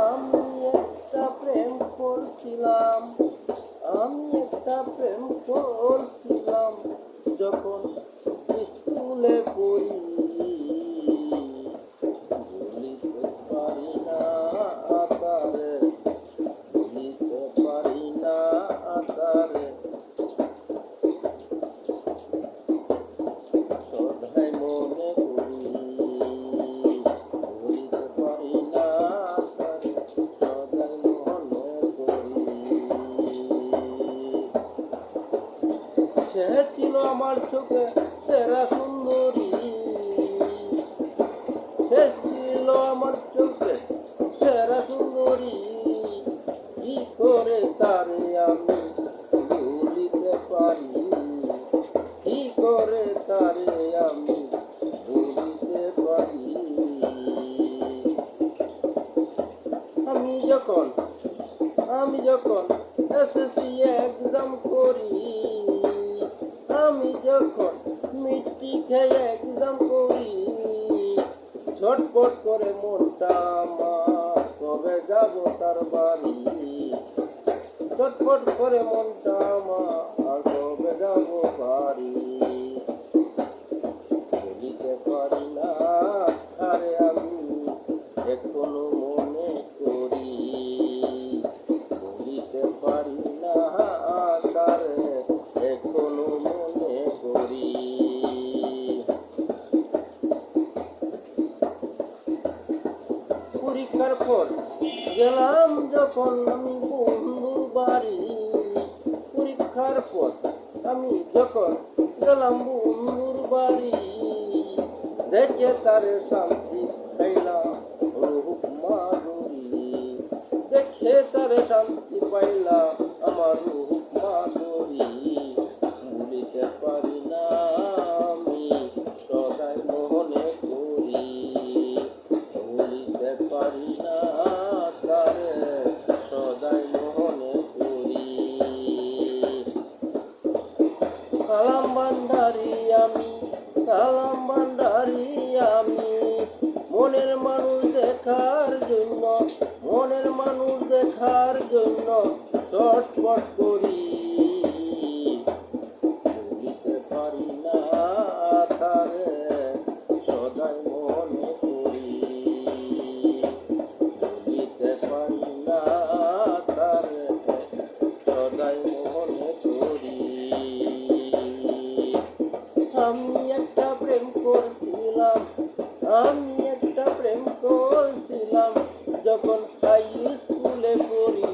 আমি একটা প্রেম করছিলাম, আমি একটা প্রেম করছিলাম যখন স্কুলে পড়ি। ভুলিতে পারি না তারে, ভুলিতে পারি না তারে, সদাই মনে করি। ভুলিতে পারি না তারে, সদাই মনে করি। সে ছিল আমার চোখে সেরা সুন্দরী, সে ছিল আমার চোখে সেরা সুন্দরী। কি করে তারে আমি ভুলিতে পারি, কি করে তারে আমি ভুলিতে পারি। আমি যখন এসএসসি এক্সাম করি, আমি যখন মিষ্টি এক্সাম করি, ছটফট করে মনটা আমার কবে যাব তার বাড়ি। ছটফট করে মনটা আমার কবে যাব বাড়ি। বলিতে পারি না আরে আমি এখনো মনে করি, বলিতে পারি না তারে এখনো মনে করি। পরীক্ষার পর গেলাম যখন আমি বন্ধুর বাড়ি, পরীক্ষার পর আমি যখন গেলাম বন্ধুর বাড়ি, দেখে তারে শান্তি পাইলাম রূপ মাধুরী, দেখে তারে শান্তি পাইলাম আমার রূপ মাধুরী। ভুলিতে পারি না আমি সদাই মনে করি, ভুলিতে পারি না তারে সদাই মনে করি। কালাম ভান্ডারি আমি, কালাম ভান্ডারি আমি, মনের মানুষ দেখার জন্য, মনের মানুষ দেখার জন্য ছটফট করি। ভুলিতে পারি না তারে সদাই মনে করি, ভুলিতে পারি না তারে সদাই মনে করি। আমি একটা প্রেম করছিলাম, আমি একটা প্রেম করছিলাম যখন হাই স্কুলে পড়ি।